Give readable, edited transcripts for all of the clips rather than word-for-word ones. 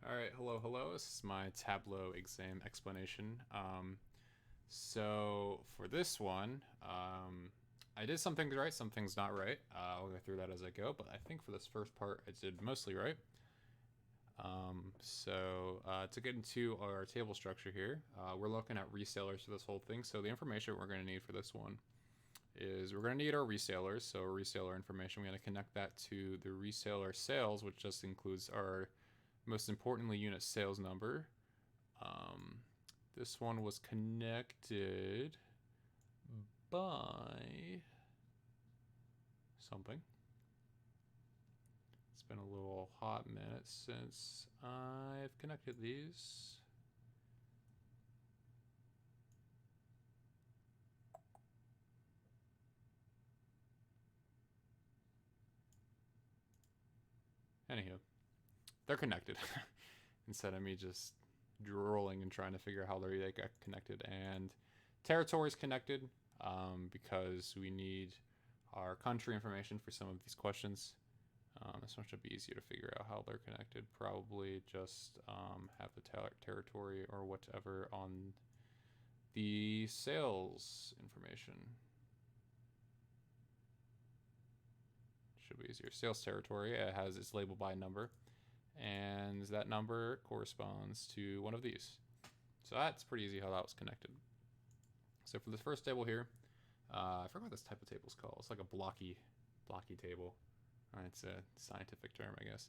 Alright, hello. This is my Tableau exam explanation. So for this one, I did some things right, some things not right. I'll go through that as I go, but I think for this first part, I did mostly right. To get into our table structure here, we're looking at resellers for this whole thing. So the information we're going to need for this one is we're going to need our resellers. So reseller information, we're going to connect that to the reseller sales, which just includes our most importantly unit sales number. This one was connected by something. It's been a little hot minute since I've connected these. Anywho, they're connected instead of me just drooling and trying to figure out how they got connected. And territory is connected because we need our country information for some of these questions. This one should be easier to figure out how they're connected. Probably just have the territory or whatever on the sales information. Should be easier. Sales territory, it has its labeled by number, and that number corresponds to one of these. So that's pretty easy how that was connected. So for this first table here, I forgot what this type of table is called. It's like a blocky table. It's a scientific term, I guess.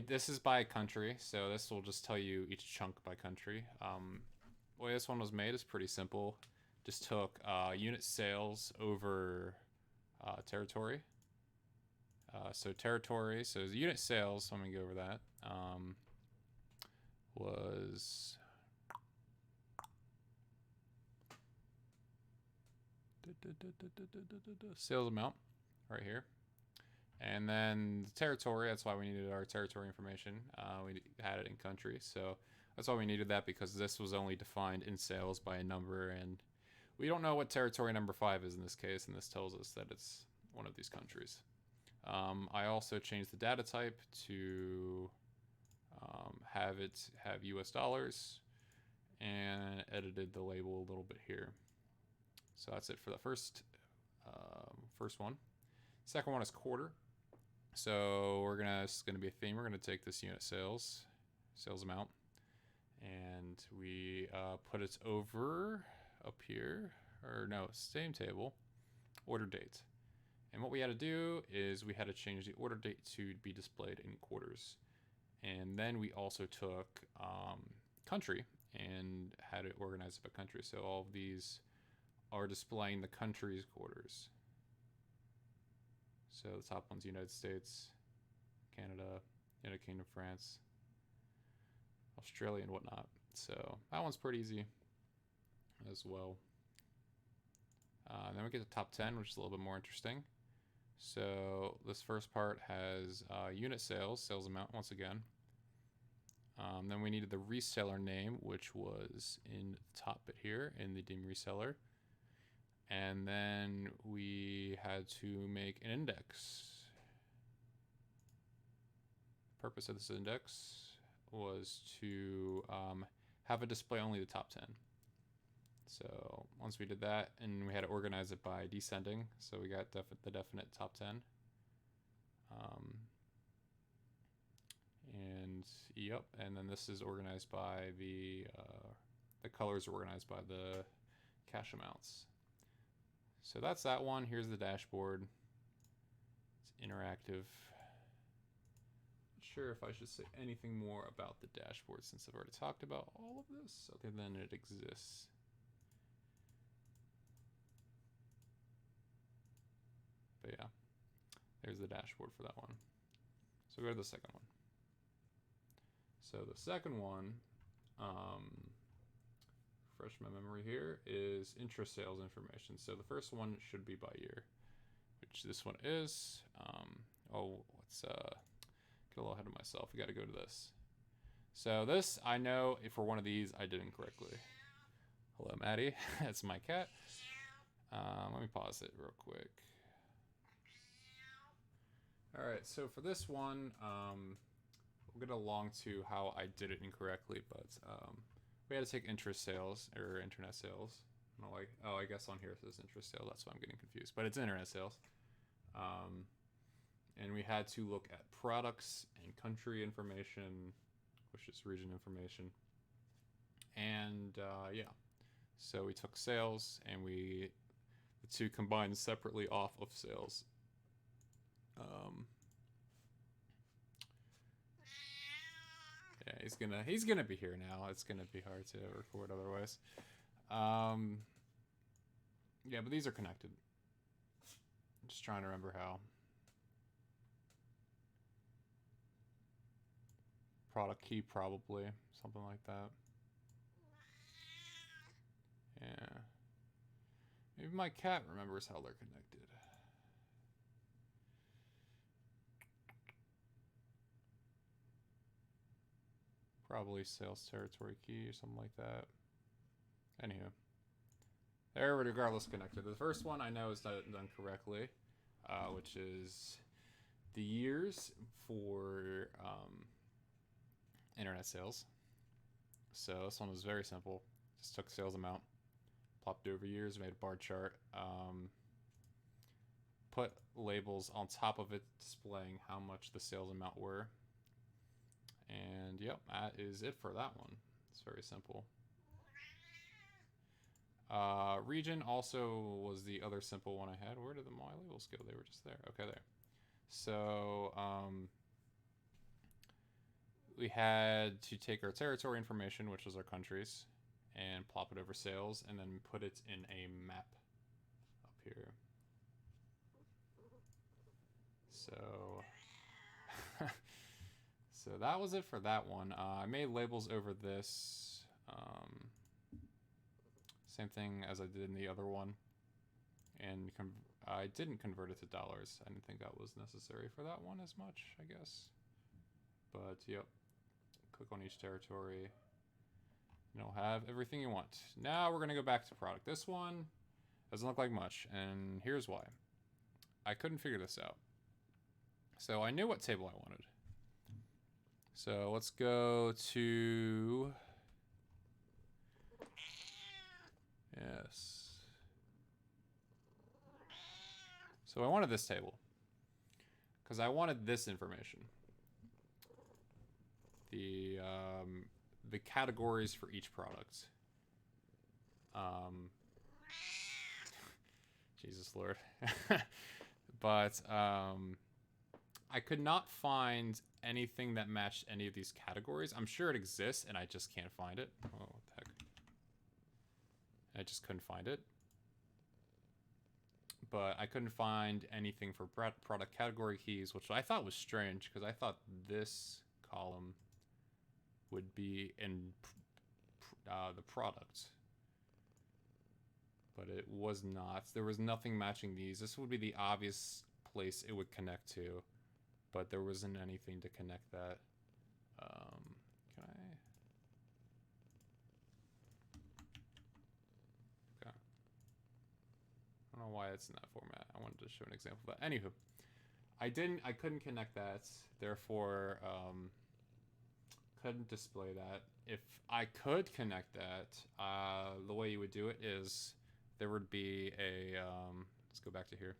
This is by country, so this will just tell you each chunk by country. The way this one was made is pretty simple. Just took unit sales over territory. Territory, so the unit sales, so let me go over that, was sales amount right here. And then the territory, that's why we needed our territory information. We had it in country, so that's why we needed that, because this was only defined in sales by a number, and we don't know what territory number 5 is in this case, and this tells us that it's one of these countries. I also changed the data type to have US dollars, and edited the label a little bit here. So that's it for the first one. Second one is quarter. So it's gonna be a theme. We're gonna take this unit sales amount, and we put it over up here, or no, same table, order date. And what we had to do is we had to change the order date to be displayed in quarters. And then we also took country and had it organized by country. So all of these are displaying the country's quarters. So the top one's United States, Canada, United Kingdom, France, Australia, and whatnot. So that one's pretty easy as well. Then we get to top 10, which is a little bit more interesting. So this first part has unit sales amount once again. Then we needed the reseller name, which was in the top bit here in the dim reseller. And then we had to make an index. The purpose of this index was to have it display only the top 10. So once we did that, and we had to organize it by descending, so we got the definite top 10. And then this is organized by the colors are organized by the cash amounts. So that's that one. Here's the dashboard. It's interactive. Not sure if I should say anything more about the dashboard since I've already talked about all of this, other than it exists. But yeah, there's the dashboard for that one. So go to the second one. So the second one, refresh my memory here, is intra-sales information. So the first one should be by year, which this one is. Let's get a little ahead of myself. We got to go to this. So this, I know for one of these, I did incorrectly. Hello, Maddie. That's my cat. Let me pause it real quick. All right, so for this one, we'll get along to how I did it incorrectly, but we had to take interest sales or internet sales. I'm like, oh, I guess on here it says interest sales. That's why I'm getting confused, but it's internet sales. Um, and we had to look at products and country information, which is region information. And yeah, so we took sales and the two combined separately off of sales. Yeah, he's gonna be here now. It's gonna be hard to record otherwise. Um, yeah, but these are connected. I'm just trying to remember how. Product key probably, something like that. Yeah. Maybe my cat remembers how they're connected. Probably sales territory key or something like that. Anywho. They're regardless connected. The first one I know is done correctly, which is the years for internet sales. So this one was very simple. Just took sales amount, plopped over years, made a bar chart, put labels on top of it displaying how much the sales amount were. And yep, that is it for that one. It's very simple. Region also was the other simple one I had. Where did my labels go? They were just there. Okay, there. So we had to take our territory information, which was our countries, and plop it over sales, and then put it in a map up here. So, so that was it for that one. I made labels over this. Same thing as I did in the other one. And I didn't convert it to dollars. I didn't think that was necessary for that one as much, I guess. But, yep. Click on each territory. You'll have everything you want. Now we're going to go back to product. This one doesn't look like much, and here's why. I couldn't figure this out. So I knew what table I wanted. So let's go to... Yes. So I wanted this table because I wanted this information. The categories for each product. Jesus Lord. But I could not find anything that matched any of these categories. I'm sure it exists and I just can't find it. Oh, what the heck. I just couldn't find it. But I couldn't find anything for product category keys, which I thought was strange because I thought this column would be in the product. But it was not. There was nothing matching these. This would be the obvious place it would connect to, but there wasn't anything to connect that. Can I? Okay. I don't know why it's in that format. I wanted to show an example of that. Anywho, I couldn't connect that. Therefore, couldn't display that. If I could connect that, the way you would do it is there would be a, let's go back to here.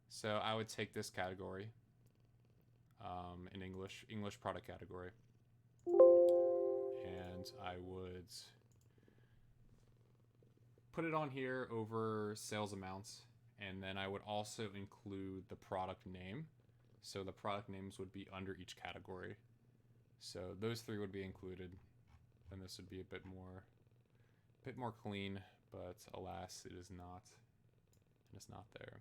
So I would take this category in English product category, and I would put it on here over sales amounts, and then I would also include the product name. So the product names would be under each category. So those three would be included. Then this would be a bit more clean, but alas, it is not. And it's not there.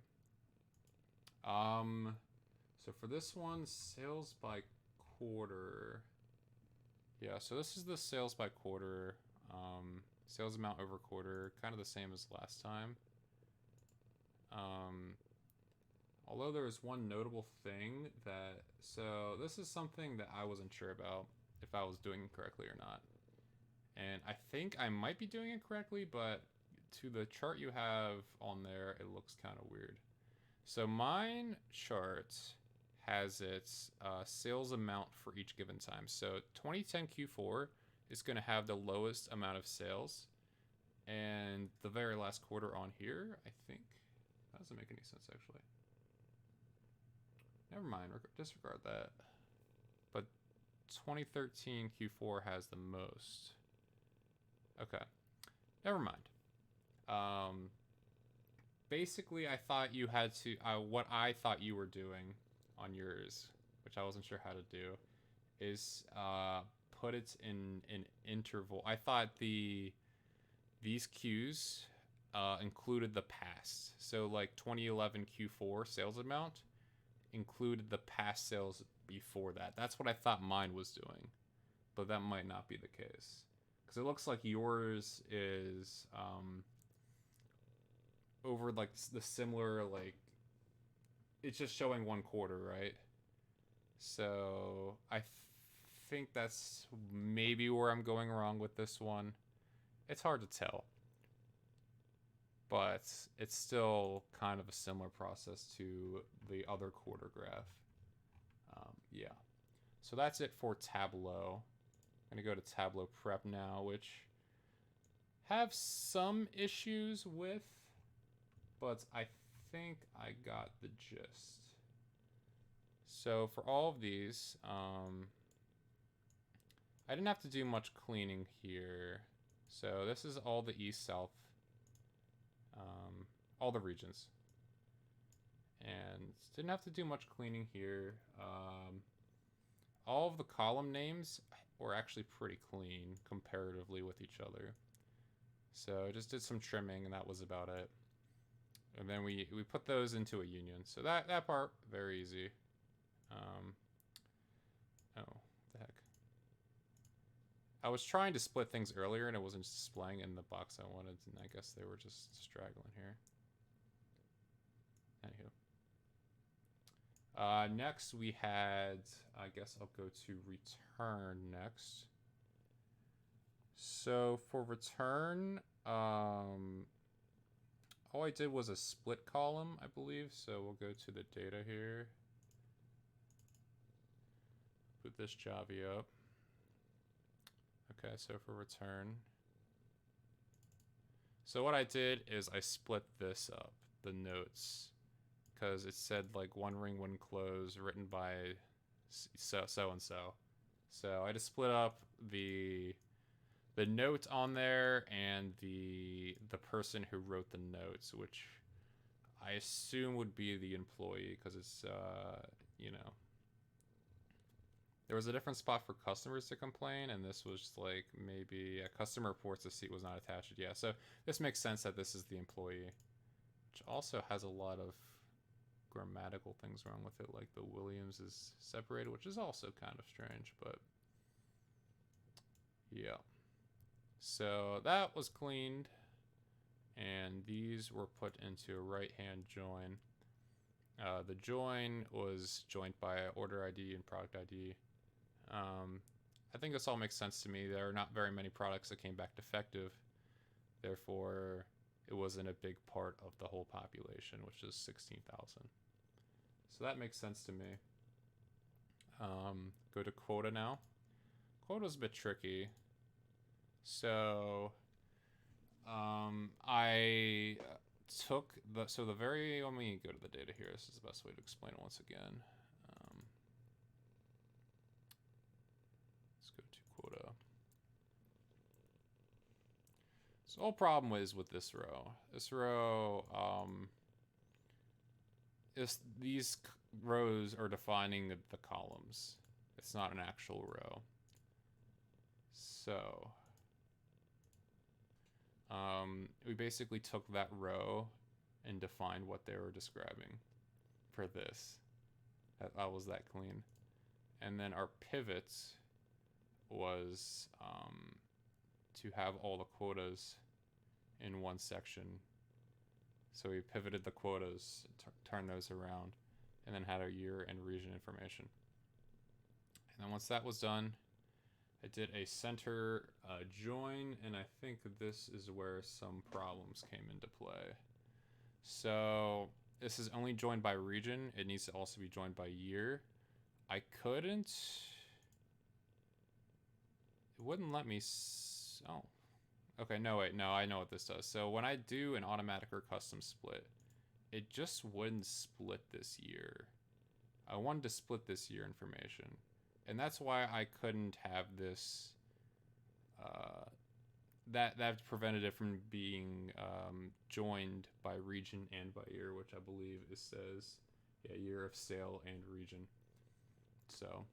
So for this one, sales by quarter. Yeah, so this is the sales by quarter. Sales amount over quarter, kind of the same as last time. Although there was one notable thing that, so this is something that I wasn't sure about if I was doing it correctly or not. And I think I might be doing it correctly, but to the chart you have on there, it looks kind of weird. So mine chart has its sales amount for each given time. So 2010 Q4 is going to have the lowest amount of sales. And the very last quarter on here, I think, that doesn't make any sense actually. Never mind, disregard that. But 2013 Q4 has the most. Okay, never mind. Basically, I thought you had to, what I thought you were doing on yours, which I wasn't sure how to do, is put it in an interval. I thought these Qs included the past. So like 2011 Q4 sales amount included the past sales before that. That's what I thought mine was doing, but that might not be the case. Because it looks like yours is over like the similar, like, it's just showing one quarter, right? So I think that's maybe where I'm going wrong with this one. It's hard to tell, but it's still kind of a similar process to the other quarter graph. Yeah, so that's it for Tableau. I'm gonna go to Tableau Prep now, which have some issues with, but I think I got the gist. So for all of these, I didn't have to do much cleaning here. So this is all the east, south, all the regions. And didn't have to do much cleaning here. All of the column names were actually pretty clean comparatively with each other. So I just did some trimming and that was about it. And then we put those into a union. So that part, very easy. Oh, what the heck. I was trying to split things earlier and it wasn't displaying in the box I wanted, and I guess they were just straggling here. Anywho. Next we had, I guess I'll go to return next. So for return, all I did was a split column, I believe. So we'll go to the data here. Put this Javi up. Okay, so for return. So what I did is I split this up, the notes, because it said like one ring, one close, written by so and so. So I just split up the note on there and the person who wrote the notes, which I assume would be the employee, because it's you know, there was a different spot for customers to complain, and this was just like maybe a customer reports the seat was not attached. Yeah, so this makes sense that this is the employee, which also has a lot of grammatical things wrong with it, like the Williams is separated, which is also kind of strange, but yeah. So that was cleaned, and these were put into a right-hand join. The join was joined by order ID and product ID. I think this all makes sense to me. There are not very many products that came back defective. Therefore, it wasn't a big part of the whole population, which is 16,000. So that makes sense to me. Go to quota now. Quota's a bit tricky. So, I took the very, let me go to the data here. This is the best way to explain it once again. Let's go to quota. So the whole problem is with this row. This row, these rows are defining the columns. It's not an actual row. So, we basically took that row and defined what they were describing for this. That was that clean. And then our pivot was to have all the quotas in one section. So we pivoted the quotas, turned those around, and then had our year and region information. And then once that was done, I did a center join, and I think this is where some problems came into play. So this is only joined by region. It needs to also be joined by year. I couldn't. It wouldn't let me. Oh. Okay, no, wait. No, I know what this does. So when I do an automatic or custom split, it just wouldn't split this year. I wanted to split this year information. And that's why I couldn't have this. That prevented it from being joined by region and by year, which I believe it says, yeah, year of sale and region. So,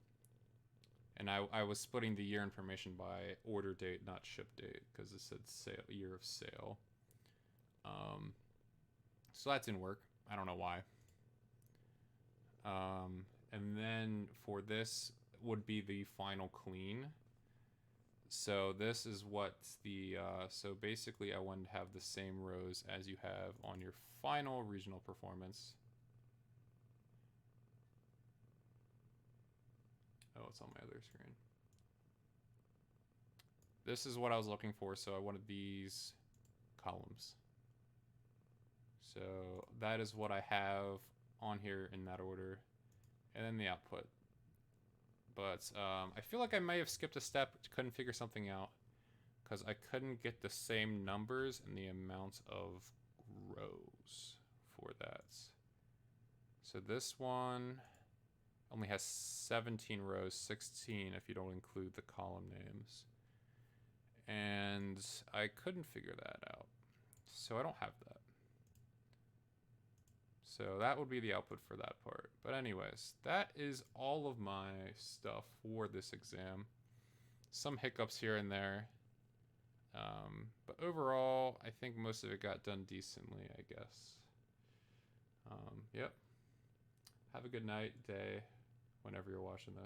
and I was splitting the year information by order date, not ship date, because it said sale, year of sale. So that didn't work. I don't know why. And then for this would be the final clean. So this is what the, so basically I wanted to have the same rows as you have on your final regional performance. Oh, it's on my other screen. This is what I was looking for, so I wanted these columns. So that is what I have on here in that order. And then the output. But I feel like I may have skipped a step, couldn't figure something out, because I couldn't get the same numbers and the amount of rows for that. So this one only has 17 rows, 16 if you don't include the column names. And I couldn't figure that out. So I don't have that. So that would be the output for that part. But anyways, that is all of my stuff for this exam. Some hiccups here and there. But overall, I think most of it got done decently, I guess. Yep. Have a good night, day, whenever you're watching this.